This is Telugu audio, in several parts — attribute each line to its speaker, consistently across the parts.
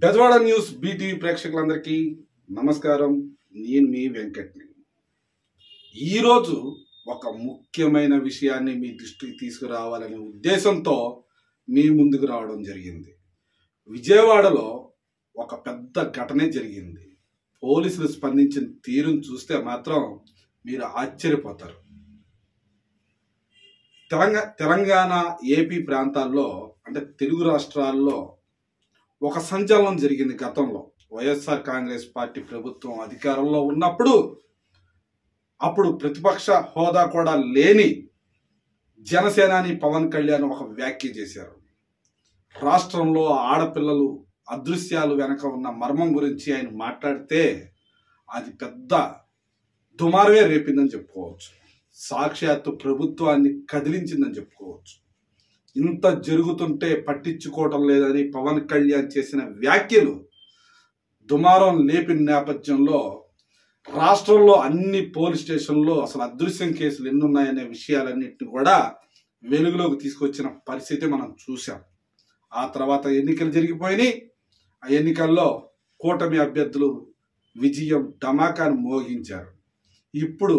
Speaker 1: బెజవాడ న్యూస్ బీటీవీ ప్రేక్షకులందరికీ నమస్కారం. నేను మీ వెంకట్ని. ఈరోజు ఒక ముఖ్యమైన విషయాన్ని మీ దృష్టికి తీసుకురావాలనే ఉద్దేశంతో మీ ముందుకు రావడం జరిగింది. విజయవాడలో ఒక పెద్ద ఘటనే జరిగింది. పోలీసులు స్పందించిన తీరును చూస్తే మాత్రం మీరు ఆశ్చర్యపోతారు. తెలంగాణ ఏపీ ప్రాంతాల్లో అంటే తెలుగు రాష్ట్రాల్లో ఒక సంచలనం జరిగింది. గతంలో వైఎస్ఆర్ కాంగ్రెస్ పార్టీ ప్రభుత్వం అధికారంలో ఉన్నప్పుడు అప్పుడు ప్రతిపక్ష హోదా కూడా లేని జనసేనాని పవన్ కళ్యాణ్ ఒక వ్యాఖ్య చేశారు. రాష్ట్రంలో ఆడపిల్లలు అదృశ్యాలు వెనక ఉన్న మర్మం గురించి ఆయన మాట్లాడితే అది పెద్ద దుమారమే రేపిందని చెప్పుకోవచ్చు. సాక్షాత్తు ప్రభుత్వాన్ని కదిలించిందని చెప్పుకోవచ్చు. ఇంత జరుగుతుంటే పట్టించుకోవటం లేదని పవన్ కళ్యాణ్ చేసిన వ్యాఖ్యలు దుమారం లేపిన నేపథ్యంలో రాష్ట్రంలో అన్ని పోలీస్ స్టేషన్లో అసలు అదృశ్యం కేసులు ఎన్ని ఉన్నాయనే విషయాలన్నింటినీ కూడా వెలుగులోకి తీసుకొచ్చిన పరిస్థితి మనం చూసాం. ఆ తర్వాత ఎన్నికలు జరిగిపోయినాయి. ఆ ఎన్నికల్లో కూటమి అభ్యర్థులు విజయం ధమాకాను మోగించారు. ఇప్పుడు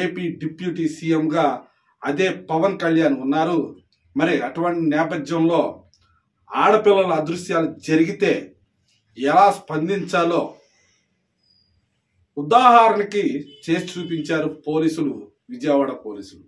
Speaker 1: ఏపీ డిప్యూటీ సీఎంగా అదే పవన్ కళ్యాణ్ ఉన్నారు. మరి అటువంటి నేపథ్యంలో ఆడపిల్లల అదృశ్యాలు జరిగితే ఎలా స్పందించాలో ఉదాహరణకి చేసి చూపించారు పోలీసులు, విజయవాడ పోలీసులు.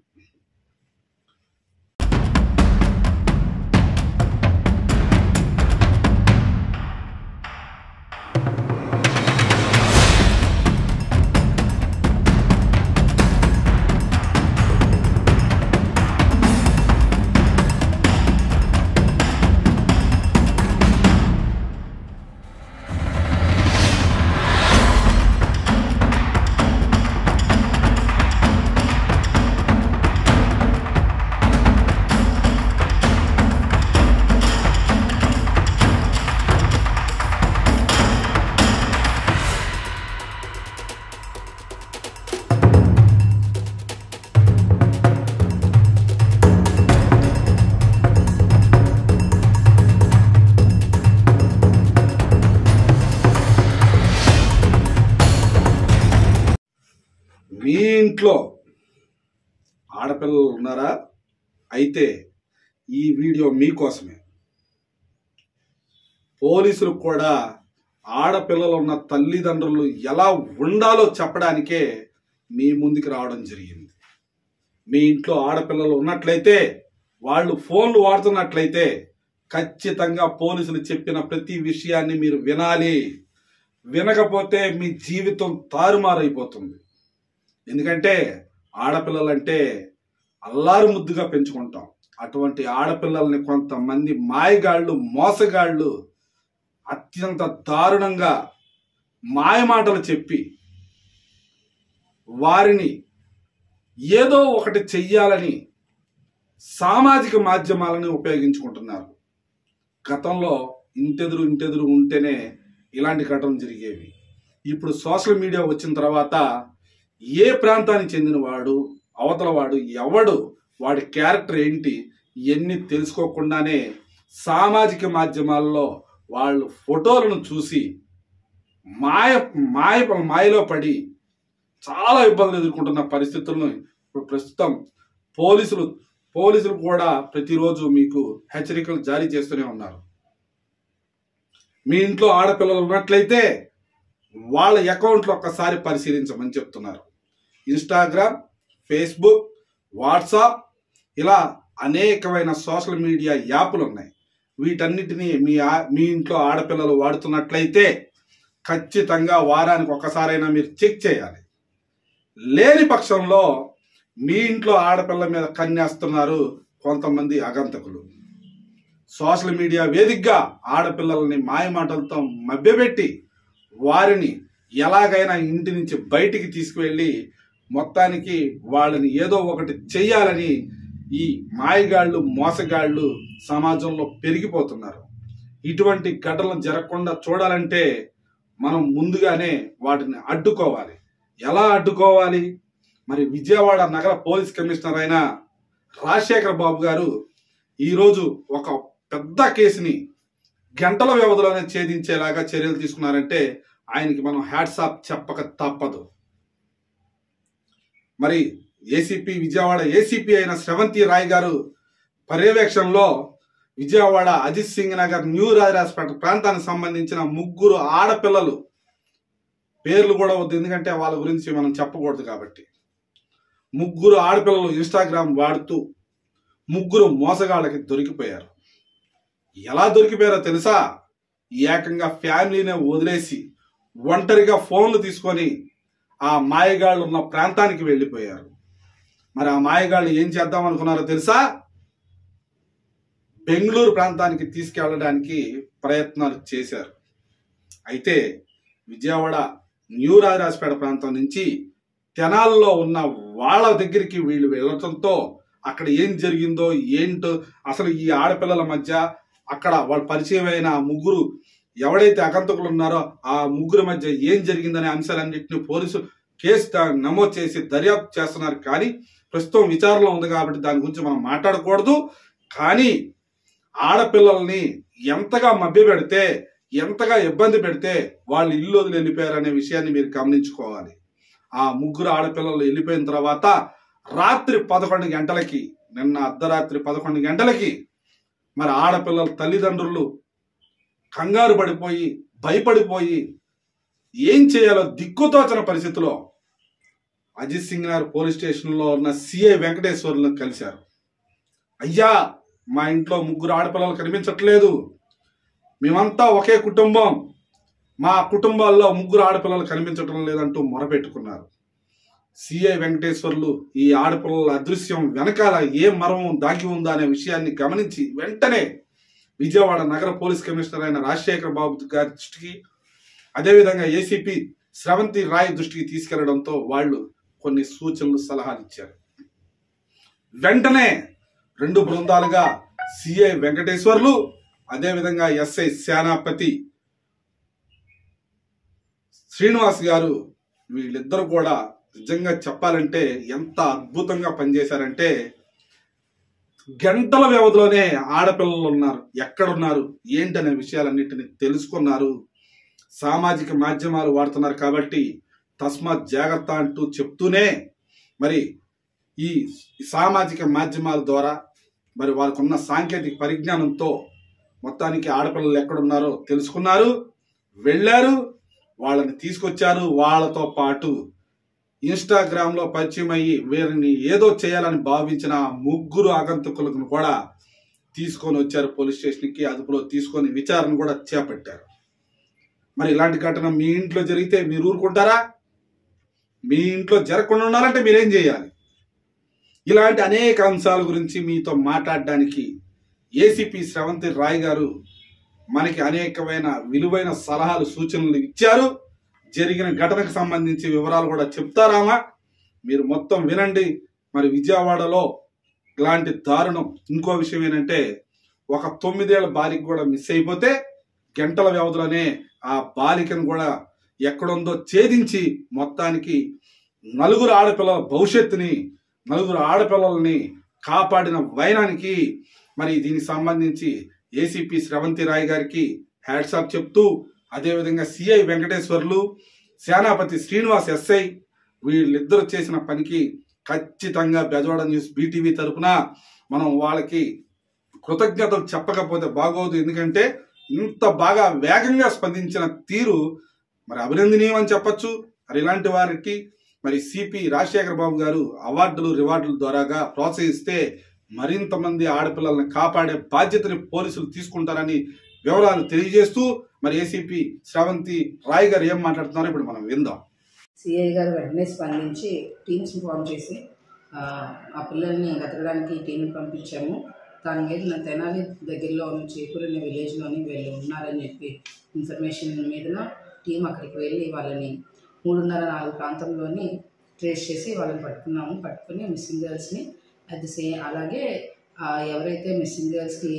Speaker 1: మీ ఇంట్లో ఆడపిల్లలు ఉన్నారా? అయితే ఈ వీడియో మీకోసమే. పోలీసులు కూడా ఆడపిల్లలు ఉన్న తల్లిదండ్రులు ఎలా ఉండాలో చెప్పడానికే మీ ముందుకు రావడం జరిగింది. మీ ఇంట్లో ఆడపిల్లలు ఉన్నట్లయితే, వాళ్ళు ఫోన్లు వాడుతున్నట్లయితే ఖచ్చితంగా పోలీసులు చెప్పిన ప్రతి విషయాన్ని మీరు వినాలి. వినకపోతే మీ జీవితం తారుమారైపోతుంది. ఎందుకంటే ఆడపిల్లలంటే అల్లారు ముద్దుగా పెంచుకుంటాం. అటువంటి ఆడపిల్లల్ని కొంతమంది మాయగాళ్ళు, మోసగాళ్ళు అత్యంత దారుణంగా మాయమాటలు చెప్పి వారిని ఏదో ఒకటి చెయ్యాలని సామాజిక మాధ్యమాలని ఉపయోగించుకుంటున్నారు. గతంలో ఇంటెదురు ఉంటేనే ఇలాంటి ఘటనలు జరిగేవి. ఇప్పుడు సోషల్ మీడియా వచ్చిన తర్వాత ఏ ప్రాంతానికి చెందినవాడు, అవతలవాడు ఎవడు, వాడి క్యారెక్టర్ ఏంటి, ఇవన్నీ తెలుసుకోకుండానే సామాజిక మాధ్యమాల్లో వాళ్ళు ఫోటోలను చూసి మాయలో పడి చాలా ఇబ్బందులు ఎదుర్కొంటున్న పరిస్థితులను ఇప్పుడు ప్రస్తుతం పోలీసులు కూడా ప్రతిరోజు మీకు హెచ్చరికలు జారీ చేస్తూనే ఉన్నారు. మీ ఇంట్లో ఆడపిల్లలు ఉన్నట్లయితే వాళ్ళ అకౌంట్లు ఒక్కసారి పరిశీలించమని చెప్తున్నారు. ఇన్స్టాగ్రామ్, ఫేస్బుక్, వాట్సాప్ ఇలా అనేకమైన సోషల్ మీడియా యాప్లు ఉన్నాయి. వీటన్నిటినీ మీ ఇంట్లో ఆడపిల్లలు వాడుతున్నట్లయితే ఖచ్చితంగా వారానికి ఒక్కసారైనా మీరు చెక్ చేయాలి. లేని పక్షంలో మీ ఇంట్లో ఆడపిల్ల మీద కన్నేస్తున్నారు కొంతమంది అగంతకులు. సోషల్ మీడియా వేదికగా ఆడపిల్లలని మాయమాటలతో మభ్యపెట్టి వారిని ఎలాగైనా ఇంటి నుంచి బయటికి తీసుకువెళ్ళి మొత్తానికి వాళ్ళని ఏదో ఒకటి చెయ్యాలని ఈ మాయగాళ్ళు, మోసగాళ్ళు సమాజంలో పెరిగిపోతున్నారు. ఇటువంటి ఘటనలు జరగకుండా చూడాలంటే మనం ముందుగానే వాటిని అడ్డుకోవాలి. ఎలా అడ్డుకోవాలి? మరి విజయవాడ నగర పోలీస్ కమిషనర్ అయిన రాజశేఖర్ బాబు గారు ఈరోజు ఒక పెద్ద కేసుని గంటల వ్యవధిలోనే ఛేదించేలాగా చర్యలు తీసుకున్నారంటే ఆయనకి మనం హ్యాట్స్ ఆఫ్ చెప్పక తప్పదు. మరి విజయవాడ ఏసీపీ అయిన శ్రవంతి రాయ్ గారు పర్యవేక్షణలో విజయవాడ అజిత్ సింగ్ నగర్ న్యూ రాజరాజపేట ప్రాంతానికి సంబంధించిన 3 ఆడపిల్లలు, పేర్లు కూడా వద్దు ఎందుకంటే వాళ్ళ గురించి మనం చెప్పకూడదు కాబట్టి, 3 ఆడపిల్లలు ఇన్స్టాగ్రామ్ వాడుతూ 3 మోసగాళ్ళకి దొరికిపోయారు. ఎలా దొరికిపోయారో తెలుసా? ఏకంగా ఫ్యామిలీనే వదిలేసి ఒంటరిగా ఫోన్లు తీసుకొని ఆ మాయగాళ్ళు ఉన్న ప్రాంతానికి వెళ్ళిపోయారు. మరి ఆ మాయగాళ్ళు ఏం చేద్దాం అనుకున్నారో తెలుసా? బెంగళూరు ప్రాంతానికి తీసుకెళ్ళడానికి ప్రయత్నాలు చేశారు. అయితే విజయవాడ న్యూ రాజరాజపేట ప్రాంతం నుంచి తెనాల్లో ఉన్న వాళ్ళ దగ్గరికి వీళ్ళు వెళ్ళటంతో అక్కడ ఏం జరిగిందో ఏంటో, అసలు ఈ ఆడపిల్లల మధ్య అక్కడ వాళ్ళు పరిచయం అయిన 3 ఎవడైతే ఆగంతకులు ఉన్నారో ఆ 3 మధ్య ఏం జరిగిందనే అంశాలన్నింటినీ పోలీసులు కేసు నమోదు చేసి దర్యాప్తు చేస్తున్నారు. కానీ ప్రస్తుతం విచారణలో ఉంది కాబట్టి దాని గురించి మనం మాట్లాడకూడదు. కానీ ఆడపిల్లల్ని ఎంతగా మభ్యపెడితే, ఎంతగా ఇబ్బంది పెడితే వాళ్ళు ఇల్లు వదిలి వెళ్ళిపోయారనే విషయాన్ని మీరు గమనించుకోవాలి. ఆ 3 ఆడపిల్లలు వెళ్ళిపోయిన తర్వాత రాత్రి 11 గంటలకి, నిన్న అర్ధరాత్రి 11 గంటలకి మరి ఆడపిల్లల తల్లిదండ్రులు కంగారు పడిపోయి భయపడిపోయి ఏం చేయాలో దిక్కుతోచని పరిస్థితిలో అజిత్ సింగ్ నగర్ పోలీస్ స్టేషన్లో ఉన్న సిఐ వెంకటేశ్వర్లను కలిశారు. అయ్యా, మా ఇంట్లో 3 ఆడపిల్లలు కనిపించట్లేదు, మేమంతా ఒకే కుటుంబం, మా కుటుంబాల్లో 3 ఆడపిల్లలు కనిపించటం లేదంటూ మొరపెట్టుకున్నారు. సిఐ వెంకటేశ్వర్లు ఈ ఆడపిల్లల అదృశ్యం వెనకాల ఏ మర్మం దాగి ఉందా అనే విషయాన్ని గమనించి వెంటనే విజయవాడ నగర పోలీస్ కమిషనర్ అయిన రాజశేఖర్ బాబు గారి దృష్టికి, అదేవిధంగా ఏసీపీ శ్రవంతి రాయ్ దృష్టికి తీసుకెళ్లడంతో వాళ్ళు కొన్ని సూచనలు సలహాలు ఇచ్చారు. వెంటనే 2 బృందాలుగా సిఐ వెంకటేశ్వర్లు, అదేవిధంగా ఎస్ఐ సేనాపతి శ్రీనివాస్ గారు, వీళ్ళిద్దరు కూడా నిజంగా చెప్పాలంటే ఎంత అద్భుతంగా పనిచేశారంటే గంటల వ్యవధిలోనే ఆడపిల్లలు ఉన్నారు, ఎక్కడున్నారు ఏంటనే విషయాలన్నింటినీ తెలుసుకున్నారు. సామాజిక మాధ్యమాలు వాడుతున్నారు కాబట్టి తస్మాత్ జాగ్రత్త అంటూ చెప్తూనే మరి ఈ సామాజిక మాధ్యమాల ద్వారా మరి వారికి ఉన్న సాంకేతిక పరిజ్ఞానంతో మొత్తానికి ఆడపిల్లలు ఎక్కడున్నారో తెలుసుకున్నారు, వెళ్ళారు, వాళ్ళని తీసుకొచ్చారు. వాళ్ళతో పాటు ఇన్స్టాగ్రామ్లో పరిచయం అయ్యి వీరిని ఏదో చేయాలని భావించిన 3 ఆగంతకులను కూడా తీసుకొని వచ్చారు పోలీస్ స్టేషన్కి. అదుపులో తీసుకొని విచారణ కూడా చేపట్టారు. మరి ఇలాంటి ఘటన మీ ఇంట్లో జరిగితే మీరు ఊరుకుంటారా? మీ ఇంట్లో జరగకుండా ఉండాలంటే మీరేం చేయాలి? ఇలాంటి అనేక అంశాల గురించి మీతో మాట్లాడడానికి ఏసీపీ శ్రవంతి రాయ్ గారు మనకి అనేకమైన విలువైన సలహాలు సూచనలు ఇచ్చారు. జరిగిన ఘటనకు సంబంధించి వివరాలు కూడా చెప్తారామా, మీరు మొత్తం వినండి. మరి విజయవాడలో ఇలాంటి దారుణం. ఇంకో విషయం ఏంటంటే, ఒక 9 ఏళ్ల బాలిక కూడా మిస్ అయిపోతే గంటల వ్యవధిలోనే ఆ బాలికను కూడా ఎక్కడుందో ఛేదించి మొత్తానికి 4 ఆడపిల్లల భవిష్యత్తుని, 4 ఆడపిల్లల్ని కాపాడిన వైనానికి మరి దీనికి సంబంధించి ఏసీపీ శ్రవంతి రాయ్ గారికి హ్యాట్స్ ఆఫ్ చెప్తూ, అదేవిధంగా సిఐ వెంకటేశ్వర్లు, సేనాపతి శ్రీనివాస్ ఎస్ఐ వీళ్ళిద్దరూ చేసిన పనికి ఖచ్చితంగా బెజవాడ న్యూస్ బీటీవీ తరపున మనం వాళ్ళకి కృతజ్ఞతలు చెప్పకపోతే బాగోదు. ఎందుకంటే ఇంత బాగా వేగంగా స్పందించిన తీరు మరి అభినందనీయం అని చెప్పచ్చు. మరి ఇలాంటి వారికి మరి సిపి రాజశేఖర్ బాబు గారు అవార్డులు రివార్డుల ద్వారాగా ప్రోత్సహిస్తే మరింత మంది ఆడపిల్లల్ని కాపాడే బాధ్యతని పోలీసులు తీసుకుంటారని వివరాలు తెలియజేస్తూ మరి ఏసీపీ శ్రవంతి రాయ్ గారు ఏం మాట్లాడుతున్నారో ఇప్పుడు మనం విందాం.
Speaker 2: సిఐ గారు వెంటనే స్పందించి టీమ్స్ ఫామ్ చేసి ఆ పిల్లల్ని వెతకడానికి టీంని పంపించాము. దాని మీద నా తెనాలి దగ్గరలో ఉన్న చేకూరు అనే విలేజ్లోని వీళ్ళు ఉన్నారని చెప్పి ఇన్ఫర్మేషన్ మీదన టీం అక్కడికి వెళ్ళి వాళ్ళని 3:30-4 ప్రాంతంలోని ట్రేస్ చేసి వాళ్ళని పట్టుకుని మిస్సింగ్ గర్ల్స్ని అలాగే ఎవరైతే మిస్సింగ్ గర్ల్స్కి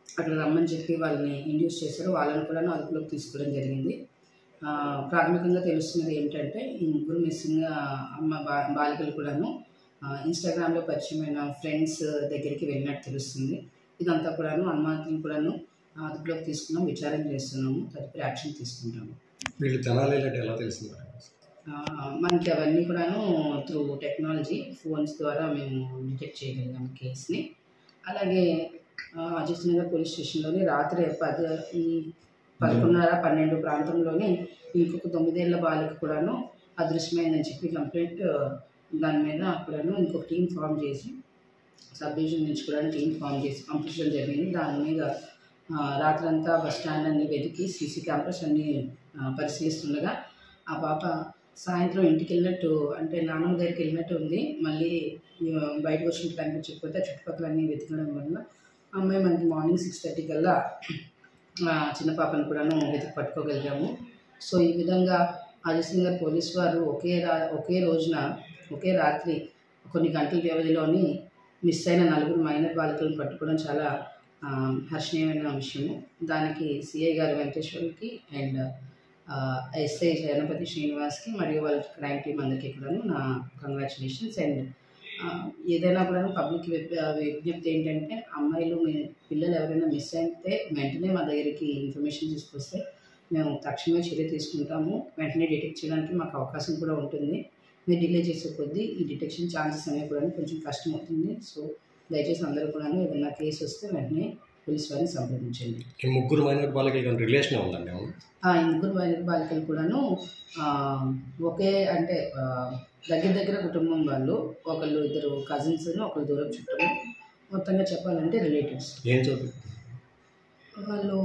Speaker 2: అక్కడ రమ్మని చెప్పి వాళ్ళని ఇండ్యూస్ చేశారో వాళ్ళని కూడా అదుపులోకి తీసుకోవడం జరిగింది. ప్రాథమికంగా తెలుస్తున్నది ఏంటంటే ఈ 3 మిస్సింగ్ బాలికలు కూడాను ఇన్స్టాగ్రామ్లో పరిచయమైన ఫ్రెండ్స్ దగ్గరికి వెళ్ళినట్టు తెలుస్తుంది. ఇదంతా కూడాను అనుమానితులు కూడాను అదుపులోకి తీసుకున్నాం, విచారణ చేస్తున్నాము, తదుపరి యాక్షన్ తీసుకుంటాము.
Speaker 3: వీళ్ళు తెనాలి వెళ్ళినట్టు ఎలా తెలిసింది మేడం?
Speaker 2: మనకి అవన్నీ కూడాను త్రూ టెక్నాలజీ ఫోన్స్ ద్వారా మేము డిటెక్ట్ చేయగలిగాము కేసుని. అలాగే అజిత్ నగర్ పోలీస్ స్టేషన్లోని రాత్రి 11:30-12 ప్రాంతంలోని ఇంకొక 9 ఏళ్ల బాలిక కూడాను అదృశ్యమైందని చెప్పి కంప్లైంట్, దాని మీద కూడాను ఇంకొక టీం ఫామ్ చేసి సబ్ డివిజన్ నుంచి కూడా టీం ఫామ్ చేసి పంపించడం జరిగింది. దాని మీద రాత్రంతా బస్ స్టాండ్ అన్ని వెతికి సీసీ కెమెరాస్ అన్నీ పరిశీలిస్తుండగా ఆ పాప సాయంత్రం ఇంటికి వెళ్ళినట్టు, అంటే నాన్నమ్మ దగ్గరికి వెళ్ళినట్టు ఉంది. మళ్ళీ బయటకు వచ్చినట్టు కనిపించకపోతే చుట్టుపక్కల అన్నీ వెతకడం వల్ల అమ్మాయి మనకి మార్నింగ్ 6:30 కల్లా చిన్న పాపను కూడాను వెతికి పట్టుకోగలిగాము. సో ఈ విధంగా అజిత్ నగర్ పోలీసు వారు ఒకే రోజున ఒకే రాత్రి కొన్ని గంటల వ్యవధిలోని మిస్ అయిన 4 మైనర్ బాలికలను పట్టుకోవడం చాలా హర్షణీయమైన విషయము. దానికి సిఐ గారు వెంకటేశ్వర్కి అండ్ ఎస్ఐ జగపతి శ్రీనివాస్కి మరియు వాళ్ళ క్రైమ్ టీమ్ అందరికీ కూడాను నా కంగ్రాచులేషన్స్. అండ్ ఏదైనా కూడాను పబ్లిక్ విజ్ఞప్తి ఏంటంటే, అమ్మాయిలు పిల్లలు ఎవరైనా మిస్ అయితే వెంటనే మా దగ్గరికి ఇన్ఫర్మేషన్ తీసుకొస్తే మేము తక్షణమే చర్య తీసుకుంటాము. వెంటనే డిటెక్ట్ చేయడానికి మాకు అవకాశం కూడా ఉంటుంది. మీరు డిలే చేసే కొద్దీ ఈ డిటెక్షన్ ఛాన్సెస్ అనేవి కూడా కొంచెం కష్టం అవుతుంది. సో దయచేసి అందరూ కూడా ఏదైనా కేసు వస్తే వెంటనే పోలీస్ వారిని సంప్రదించండి.
Speaker 3: ఈ 3 మైనర్ బాలికలు రిలేషన్ ఉందండి?
Speaker 2: ఈ 3 మైనర్ బాలికలు కూడాను ఒకే, అంటే దగ్గర కుటుంబం వాళ్ళు. ఒకళ్ళు 2 కజిన్స్, ఒకళ్ళు దూరం చుట్టము. మొత్తంగా చెప్పాలంటే రిలేటివ్స్.
Speaker 3: ఏం చదువు
Speaker 2: వాళ్ళు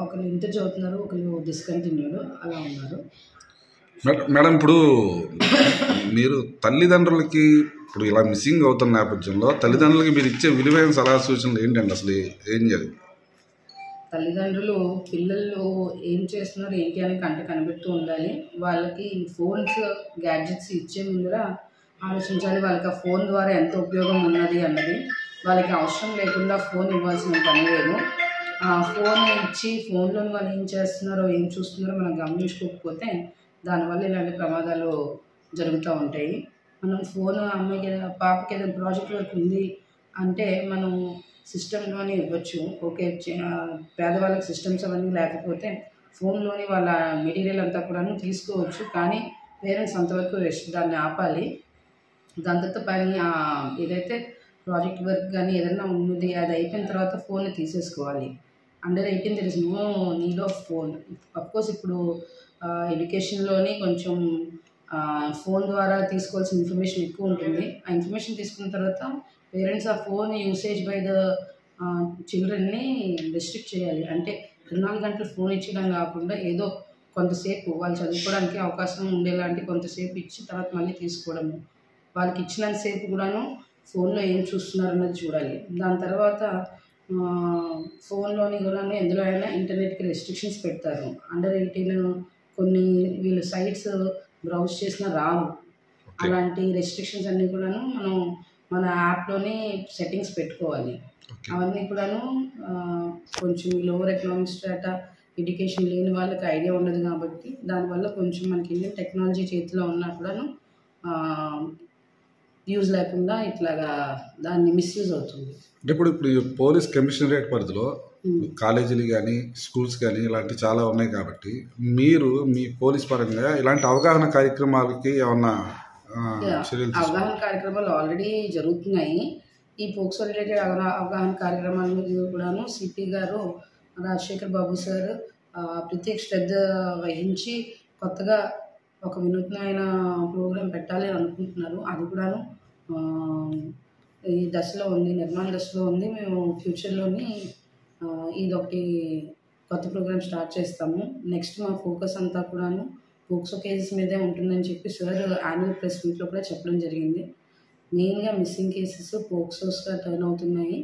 Speaker 2: ఒకళ్ళు ఇంటర్ చదువుతున్నారు, ఒకళ్ళు డిస్కంటిన్యూడ్ అలా ఉన్నారు.
Speaker 1: మేడం, ఇప్పుడు మీరు తల్లిదండ్రులకి ఇప్పుడు ఇలా మిస్సింగ్ అవుతున్న నేపథ్యంలో తల్లిదండ్రులకి మీరు ఇచ్చే విలువైన సలహా సూచనలు ఏంటండి? అసలు ఏం చేయాలి?
Speaker 2: తల్లిదండ్రులు పిల్లలు ఏం చేస్తున్నారు ఏంటి అని కనిపెడుతూ ఉండాలి. వాళ్ళకి ఫోన్స్, గ్యాడ్జెట్స్ ఇచ్చే ముందర ఆలోచించాలి. వాళ్ళకి ఆ ఫోన్ ద్వారా ఎంత ఉపయోగం ఉన్నది అన్నది. వాళ్ళకి అవసరం లేకుండా ఫోన్ ఇవ్వాల్సిన పని లేదు. ఫోన్ ఇచ్చి ఫోన్లో వాళ్ళు ఏం చేస్తున్నారో ఏం చూస్తున్నారో మనం గమనించుకోకపోతే దానివల్ల ఇలాంటి ప్రమాదాలు జరుగుతూ ఉంటాయి. మనం ఫోన్ అమ్మాయికి పాపకి ఏదైనా ప్రాజెక్ట్ వర్క్ ఉంది అంటే మనం సిస్టంలోనే ఇవ్వచ్చు. ఓకే, పేదవాళ్ళకి సిస్టమ్స్ అవన్నీ లేకపోతే ఫోన్లోని వాళ్ళ మెటీరియల్ అంతా కూడా తీసుకోవచ్చు. కానీ పేరెంట్స్ అంతవరకు దాన్ని ఆపాలి. దాని తర్వాత పని ఏదైతే ప్రాజెక్ట్ వర్క్ కానీ ఏదైనా ఉన్నది అది అయిపోయిన తర్వాత ఫోన్ తీసేసుకోవాలి. Under 18 there is no need of phone. Of course ఇప్పుడు ఎడ్యుకేషన్లోని కొంచెం ఫోన్ ద్వారా తీసుకోవాల్సిన ఇన్ఫర్మేషన్ ఎక్కువ ఉంటుంది. ఆ ఇన్ఫర్మేషన్ తీసుకున్న తర్వాత పేరెంట్స్ ఆ ఫోన్ యూసేజ్ బై ద చిల్డ్రన్ని రెస్ట్రిక్ట్ చేయాలి. అంటే 24 గంటలు ఫోన్ ఇచ్చడం కాకుండా ఏదో కొంతసేపు వాళ్ళు చదువుకోవడానికి అవకాశం ఉండేలాంటి కొంతసేపు ఇచ్చి తర్వాత మళ్ళీ తీసుకోవడము. వాళ్ళకి ఇచ్చినంతసేపు కూడాను ఫోన్లో ఏం చూస్తున్నారు అన్నది చూడాలి. దాని తర్వాత ఫోన్లోని కూడా ఎందులో అయినా ఇంటర్నెట్కి రెస్ట్రిక్షన్స్ పెడతారు. అండర్ 18 కొన్ని వీళ్ళు సైట్స్ బ్రౌజ్ చేసినా రావు. అలాంటి రెస్ట్రిక్షన్స్ అన్నీ కూడాను మనం మన యాప్లోనే సెట్టింగ్స్ పెట్టుకోవాలి. అవన్నీ కూడాను కొంచెం లోవర్ ఎకనామిక్ స్ట్రాటా ఎడ్యుకేషన్ లేని వాళ్ళకి ఐడియా ఉండదు కాబట్టి దానివల్ల కొంచెం మనకి ఇండియన్ టెక్నాలజీ చేతిలో ఉన్నా కూడాను యూజ్ లేకుండా ఇట్లాగా దాన్ని మిస్యూజ్ అవుతుంది.
Speaker 1: అంటే ఇప్పుడు పోలీస్ కమిషనరేట్ పరిధిలో కాలేజీలు కానీ స్కూల్స్ కానీ ఇలాంటి చాలా ఉన్నాయి కాబట్టి మీరు మీ పోలీస్ పరంగా ఇలాంటి అవగాహన కార్యక్రమాలకి ఏమన్నా
Speaker 2: అవగాహన కార్యక్రమాలు ఆల్రెడీ జరుగుతున్నాయి. ఈ పోక్సో రిలేటెడ్ అవగాహన కార్యక్రమాల మీద కూడాను సిపి గారు రాజశేఖర్ బాబు సార్ ప్రత్యేక శ్రద్ధ వహించి కొత్తగా ఒక వినూత్నమైన ప్రోగ్రాం పెట్టాలి అని అనుకుంటున్నారు. అది కూడాను ఈ దశలో ఉంది, నిర్మాణ దశలో ఉంది. మేము ఫ్యూచర్లోని ఇదొకటి కొత్త ప్రోగ్రామ్ స్టార్ట్ చేస్తాము. నెక్స్ట్ మా ఫోకస్ అంతా కూడాను పోక్సో కేసెస్ మీదే ఉంటుందని చెప్పి సార్ యాన్యువల్ ప్రెస్ మీట్లో కూడా చెప్పడం జరిగింది. మెయిన్గా మిస్సింగ్ కేసెస్ పోక్సోస్గా టర్న్ అవుతున్నాయి.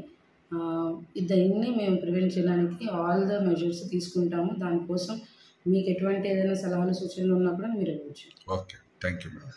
Speaker 2: దీన్ని మేము ప్రివెంట్ చేయడానికి ఆల్ ద మెజర్స్ తీసుకుంటాము. దానికోసం మీకు ఎటువంటి ఏదైనా సలహాలు సూచనలు ఉన్నా కూడా మీరు ఇవ్వచ్చు.
Speaker 1: Okay, thank you madam.